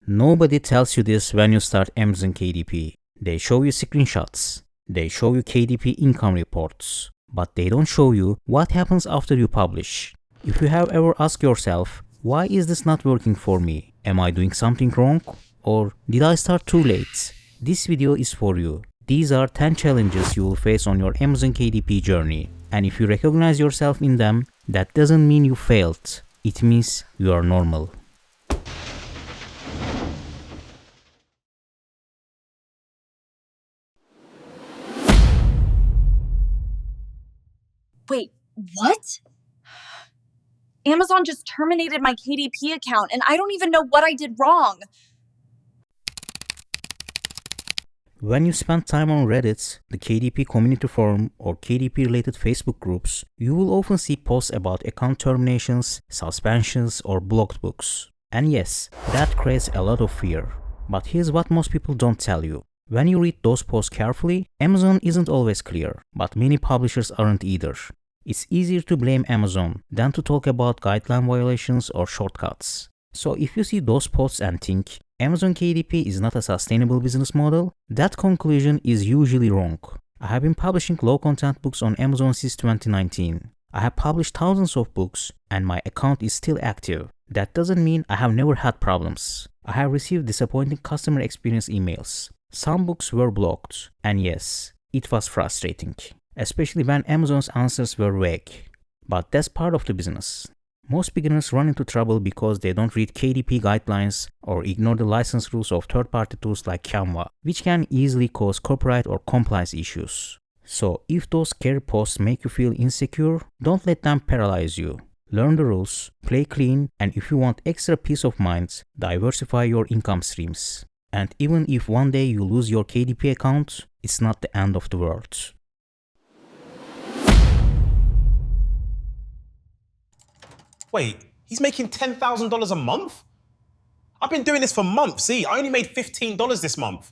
Nobody tells you this when you start Amazon KDP. They show you screenshots. They show you KDP income reports. But they don't show you what happens after you publish. If you have ever asked yourself, why is this not working for me? Am I doing something wrong? Or did I start too late? This video is for you. These are 10 challenges you will face on your Amazon KDP journey. And if you recognize yourself in them, that doesn't mean you failed. It means you are normal. Wait, what? Amazon just terminated my KDP account and I don't even know what I did wrong. When you spend time on Reddit, the KDP community forum, or KDP related Facebook groups, you will often see posts about account terminations, suspensions, or blocked books. And yes, that creates a lot of fear. But here's what most people don't tell you. When you read those posts carefully, Amazon isn't always clear, but many publishers aren't either. It's easier to blame Amazon than to talk about guideline violations or shortcuts. So if you see those posts and think, Amazon KDP is not a sustainable business model, that conclusion is usually wrong. I have been publishing low content books on Amazon since 2019. I have published thousands of books and my account is still active. That doesn't mean I have never had problems. I have received disappointing customer experience emails. Some books were blocked, and yes, it was frustrating, especially when Amazon's answers were vague. But that's part of the business. Most beginners run into trouble because they don't read KDP guidelines or ignore the license rules of third-party tools like Canva, which can easily cause copyright or compliance issues. So if those scary posts make you feel insecure, don't let them paralyze you. Learn the rules, play clean, and if you want extra peace of mind, diversify your income streams. And even if one day you lose your KDP account, it's not the end of the world. Wait, he's making $10,000 a month? I've been doing this for months. See, I only made $15 this month.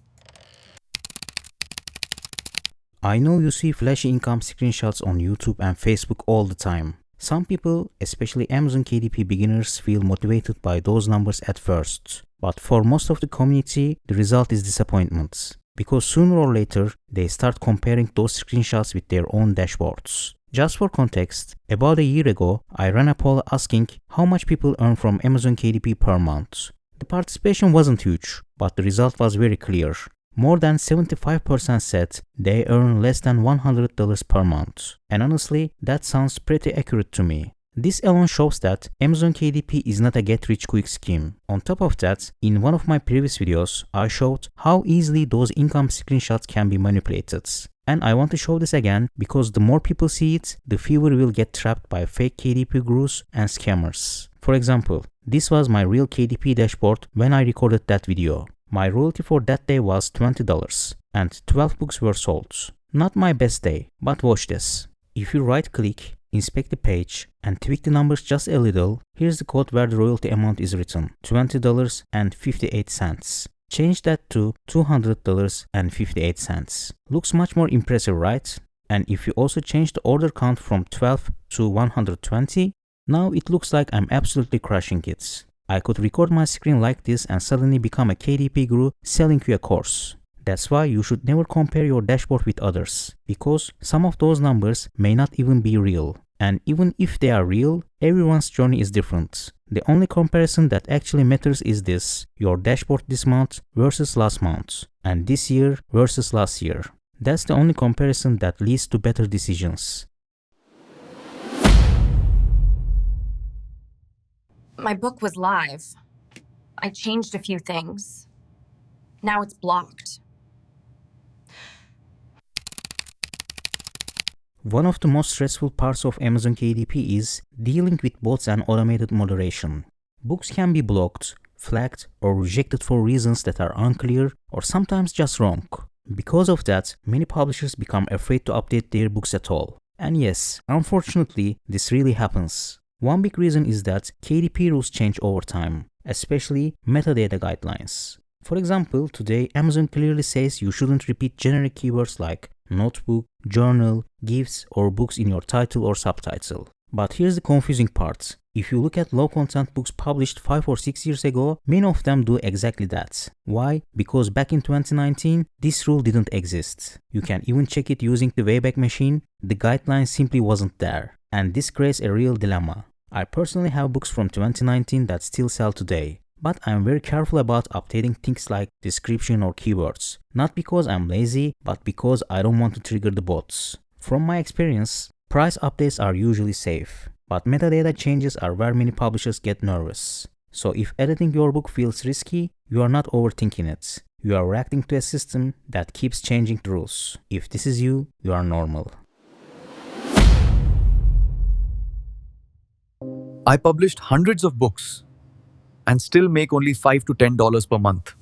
I know you see flashy income screenshots on YouTube and Facebook all the time. Some people, especially Amazon KDP beginners, feel motivated by those numbers at first. But for most of the community, the result is disappointment. Because sooner or later, they start comparing those screenshots with their own dashboards. Just for context, about a year ago, I ran a poll asking how much people earn from Amazon KDP per month. The participation wasn't huge, but the result was very clear. More than 75% said they earn less than $100 per month. And honestly, that sounds pretty accurate to me. This alone shows that Amazon KDP is not a get-rich-quick scheme. On top of that, in one of my previous videos, I showed how easily those income screenshots can be manipulated. And I want to show this again because the more people see it, the fewer will get trapped by fake KDP gurus and scammers. For example, this was my real KDP dashboard when I recorded that video. My royalty for that day was $20 and 12 books were sold. Not my best day, but watch this. If you right-click, inspect the page, and tweak the numbers just a little, here's the code where the royalty amount is written, $20.58. Change that to $200.58. Looks much more impressive, right? And if you also change the order count from 12 to 120, now it looks like I'm absolutely crushing it. I could record my screen like this and suddenly become a KDP guru selling you a course. That's why you should never compare your dashboard with others, because some of those numbers may not even be real. And even if they are real, everyone's journey is different. The only comparison that actually matters is this: your dashboard this month versus last month, and this year versus last year. That's the only comparison that leads to better decisions. My book was live. I changed a few things. Now it's blocked. One of the most stressful parts of Amazon KDP is dealing with bots and automated moderation. Books can be blocked, flagged, or rejected for reasons that are unclear or sometimes just wrong. Because of that, many publishers become afraid to update their books at all. And yes, unfortunately, this really happens. One big reason is that KDP rules change over time, especially metadata guidelines. For example, today Amazon clearly says you shouldn't repeat generic keywords like notebook, journal, gifts, or books in your title or subtitle. But here's the confusing part. If you look at low content books published 5 or 6 years ago, many of them do exactly that. Why? Because back in 2019, this rule didn't exist. You can even check it using the Wayback Machine. The guideline simply wasn't there. And this creates a real dilemma. I personally have books from 2019 that still sell today. But I'm very careful about updating things like description or keywords. Not because I'm lazy, but because I don't want to trigger the bots. From my experience, price updates are usually safe. But metadata changes are where many publishers get nervous. So if editing your book feels risky, you are not overthinking it. You are reacting to a system that keeps changing the rules. If this is you, you are normal. I published hundreds of books and still make only $5 to $10 per month.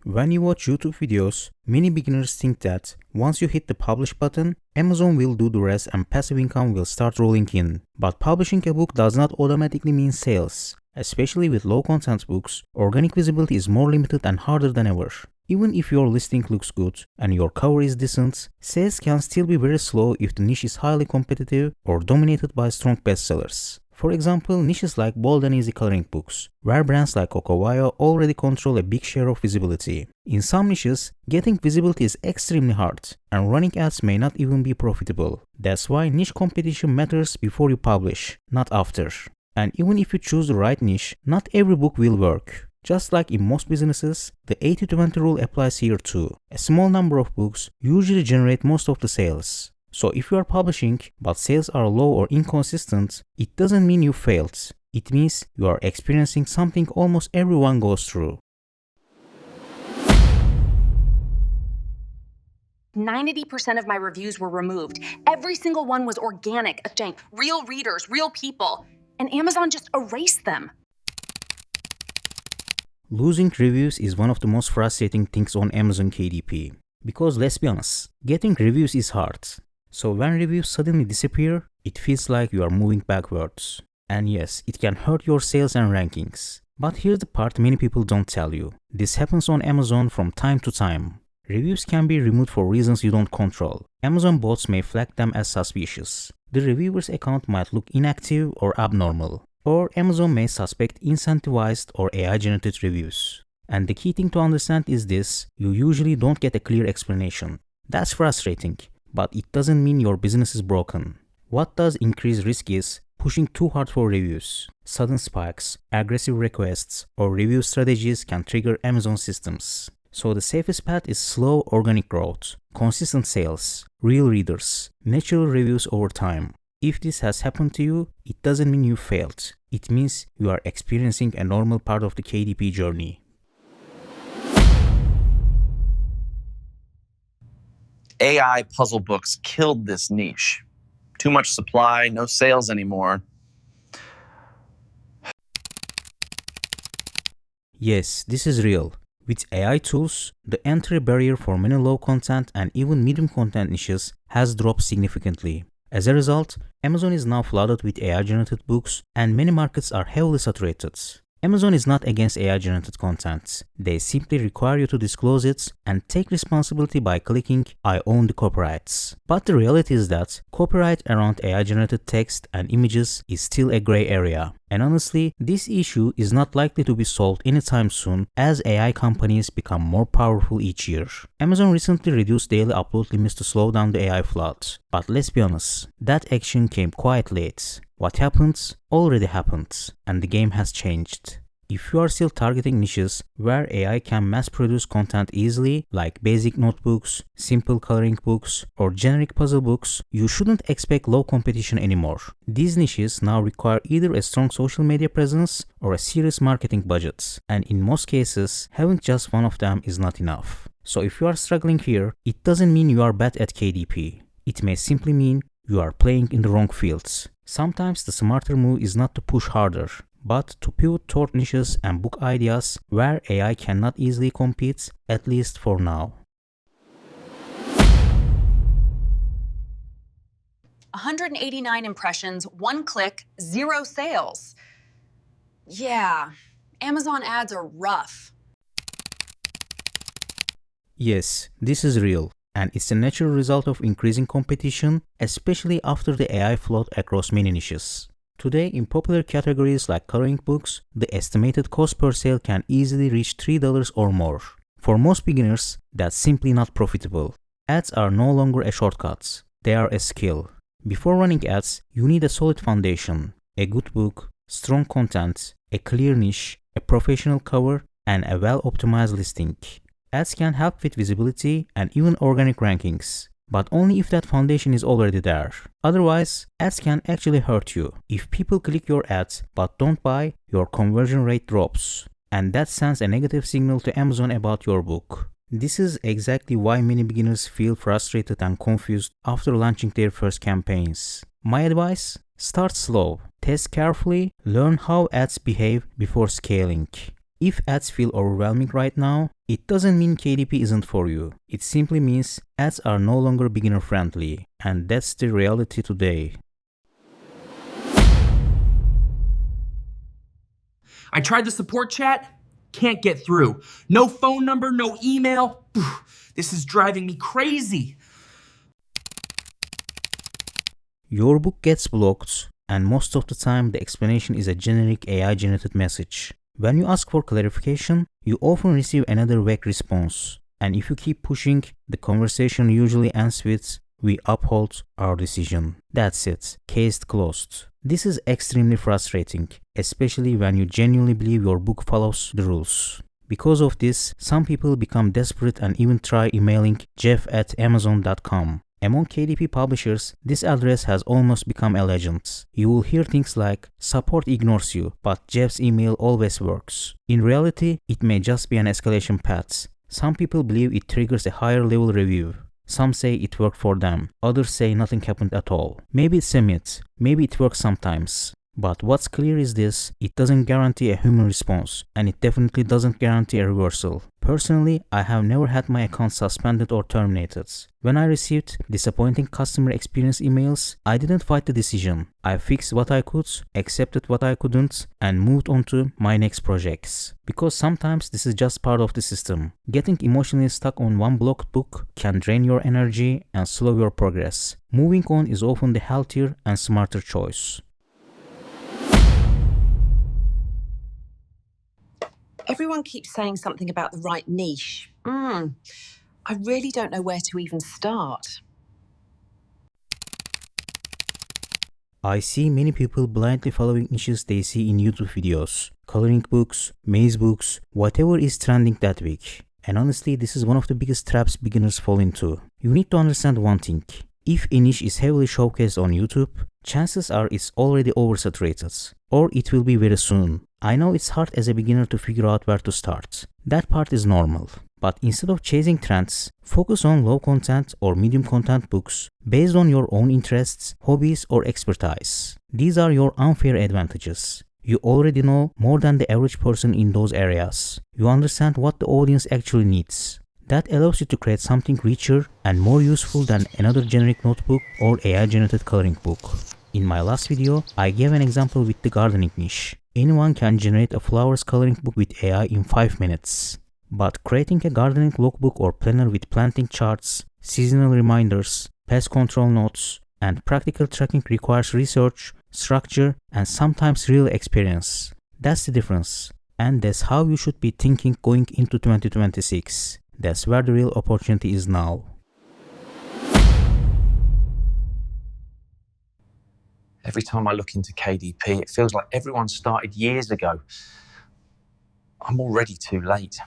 When you watch YouTube videos, many beginners think that once you hit the publish button, Amazon will do the rest and passive income will start rolling in. But publishing a book does not automatically mean sales. Especially with low content books, organic visibility is more limited and harder than ever. Even if your listing looks good and your cover is decent, sales can still be very slow if the niche is highly competitive or dominated by strong bestsellers. For example, niches like bold and easy coloring books, where brands like Kokowaya already control a big share of visibility. In some niches, getting visibility is extremely hard, and running ads may not even be profitable. That's why niche competition matters before you publish, not after. And even if you choose the right niche, not every book will work. Just like in most businesses, the 80-20 rule applies here too. A small number of books usually generate most of the sales. So if you are publishing, but sales are low or inconsistent, it doesn't mean you failed. It means you are experiencing something almost everyone goes through. 90% of my reviews were removed. Every single one was organic, real readers, real people. And Amazon just erased them. Losing reviews is one of the most frustrating things on Amazon KDP. Because let's be honest, getting reviews is hard. So when reviews suddenly disappear, it feels like you are moving backwards. And yes, it can hurt your sales and rankings. But here's the part many people don't tell you. This happens on Amazon from time to time. Reviews can be removed for reasons you don't control. Amazon bots may flag them as suspicious. The reviewer's account might look inactive or abnormal. Or Amazon may suspect incentivized or AI-generated reviews. And the key thing to understand is this: you usually don't get a clear explanation. That's frustrating, but it doesn't mean your business is broken. What does increase risk is pushing too hard for reviews. Sudden spikes, aggressive requests, or review strategies can trigger Amazon systems. So the safest path is slow organic growth, consistent sales, real readers, natural reviews over time. If this has happened to you, it doesn't mean you failed. It means you are experiencing a normal part of the KDP journey. AI puzzle books killed this niche. Too much supply, no sales anymore. Yes, this is real. With AI tools, the entry barrier for many low content and even medium content niches has dropped significantly. As a result, Amazon is now flooded with AI-generated books and many markets are heavily saturated. Amazon is not against AI-generated content. They simply require you to disclose it and take responsibility by clicking "I own the copyrights." But the reality is that copyright around AI-generated text and images is still a gray area. And honestly, this issue is not likely to be solved anytime soon as AI companies become more powerful each year. Amazon recently reduced daily upload limits to slow down the AI flood. But let's be honest, that action came quite late. What happened already happened, and the game has changed. If you are still targeting niches where AI can mass produce content easily, like basic notebooks, simple coloring books, or generic puzzle books, you shouldn't expect low competition anymore. These niches now require either a strong social media presence or a serious marketing budget, and in most cases, having just one of them is not enough. So if you are struggling here, it doesn't mean you are bad at KDP. It may simply mean you are playing in the wrong fields. Sometimes the smarter move is not to push harder, but to pivot toward niches and book ideas where AI cannot easily compete, at least for now. 189 impressions, 1 click, 0 sales. Yeah, Amazon ads are rough. Yes, this is real. and it's a natural result of increasing competition, especially after the AI flood across many niches. Today, in popular categories like coloring books, the estimated cost per sale can easily reach $3 or more. For most beginners, that's simply not profitable. Ads are no longer a shortcut, they are a skill. Before running ads, you need a solid foundation, a good book, strong content, a clear niche, a professional cover, and a well-optimized listing. Ads can help with visibility and even organic rankings, but only if that foundation is already there. Otherwise, ads can actually hurt you. If people click your ads but don't buy, your conversion rate drops, and that sends a negative signal to Amazon about your book. This is exactly why many beginners feel frustrated and confused after launching their first campaigns. My advice? Start slow, test carefully, learn how ads behave before scaling. If ads feel overwhelming right now, it doesn't mean KDP isn't for you. It simply means ads are no longer beginner friendly, and that's the reality today. I tried the support chat, can't get through. No phone number, no email. This is driving me crazy. Your book gets blocked, and most of the time the explanation is a generic AI-generated message. When you ask for clarification, you often receive another vague response. And if you keep pushing, the conversation usually ends with, "We uphold our decision." That's it. Case closed. This is extremely frustrating, especially when you genuinely believe your book follows the rules. Because of this, some people become desperate and even try emailing jeff@amazon.com. Among KDP publishers, this address has almost become a legend. You will hear things like, "Support ignores you, but Jeff's email always works." In reality, it may just be an escalation path. Some people believe it triggers a higher level review. Some say it worked for them, others say nothing happened at all. Maybe it's a myth, maybe it works sometimes. But what's clear is this: it doesn't guarantee a human response, and it definitely doesn't guarantee a reversal. Personally, I have never had my account suspended or terminated. When I received disappointing customer experience emails, I didn't fight the decision. I fixed what I could, accepted what I couldn't, and moved on to my next projects. Because sometimes this is just part of the system. Getting emotionally stuck on one blocked book can drain your energy and slow your progress. Moving on is often the healthier and smarter choice. Everyone keeps saying something about the right niche. I really don't know where to even start. I see many people blindly following niches they see in YouTube videos, coloring books, maze books, whatever is trending that week. And honestly, this is one of the biggest traps beginners fall into. You need to understand one thing. If a niche is heavily showcased on YouTube, chances are it's already oversaturated, or it will be very soon. I know it's hard as a beginner to figure out where to start. That part is normal. But instead of chasing trends, focus on low content or medium content books based on your own interests, hobbies, or expertise. These are your unfair advantages. You already know more than the average person in those areas. You understand what the audience actually needs. That allows you to create something richer and more useful than another generic notebook or AI-generated coloring book. In my last video, I gave an example with the gardening niche. Anyone can generate a flowers coloring book with AI in 5 minutes. But creating a gardening logbook or planner with planting charts, seasonal reminders, pest control notes, and practical tracking requires research, structure, and sometimes real experience. That's the difference. And that's how you should be thinking going into 2026. That's where the real opportunity is now. Every time I look into KDP, it feels like everyone started years ago. I'm already too late.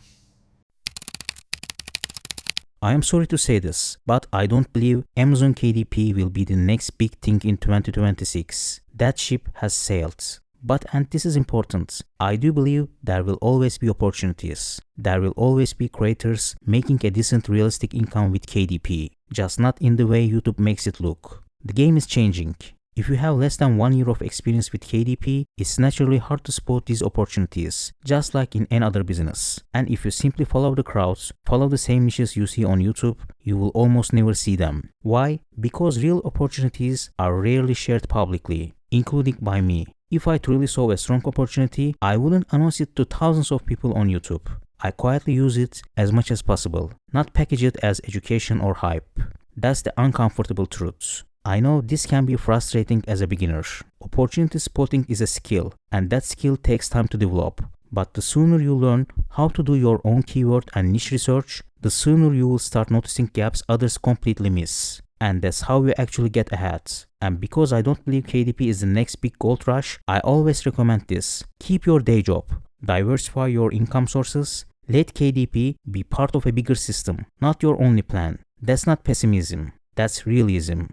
I am sorry to say this, but I don't believe Amazon KDP will be the next big thing in 2026. That ship has sailed. But, and this is important, I do believe there will always be opportunities. There will always be creators making a decent realistic income with KDP, just not in the way YouTube makes it look. The game is changing. If you have less than 1 year of experience with KDP, it's naturally hard to spot these opportunities, just like in any other business. And if you simply follow the crowds, follow the same niches you see on YouTube, you will almost never see them. Why? Because real opportunities are rarely shared publicly, including by me. If I truly saw a strong opportunity, I wouldn't announce it to thousands of people on YouTube. I quietly use it as much as possible, not package it as education or hype. That's the uncomfortable truth. I know this can be frustrating as a beginner. Opportunity spotting is a skill, and that skill takes time to develop. But the sooner you learn how to do your own keyword and niche research, the sooner you will start noticing gaps others completely miss. And that's how you actually get ahead. And because I don't believe KDP is the next big gold rush, I always recommend this. Keep your day job, diversify your income sources, let KDP be part of a bigger system, not your only plan. That's not pessimism, that's realism.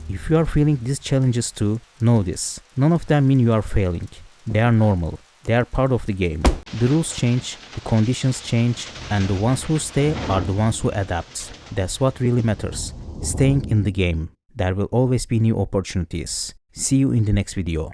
If you are feeling these challenges too, know this. None of them mean you are failing. They are normal. They are part of the game. The rules change, the conditions change, and the ones who stay are the ones who adapt. That's what really matters. Staying in the game. There will always be new opportunities. See you in the next video.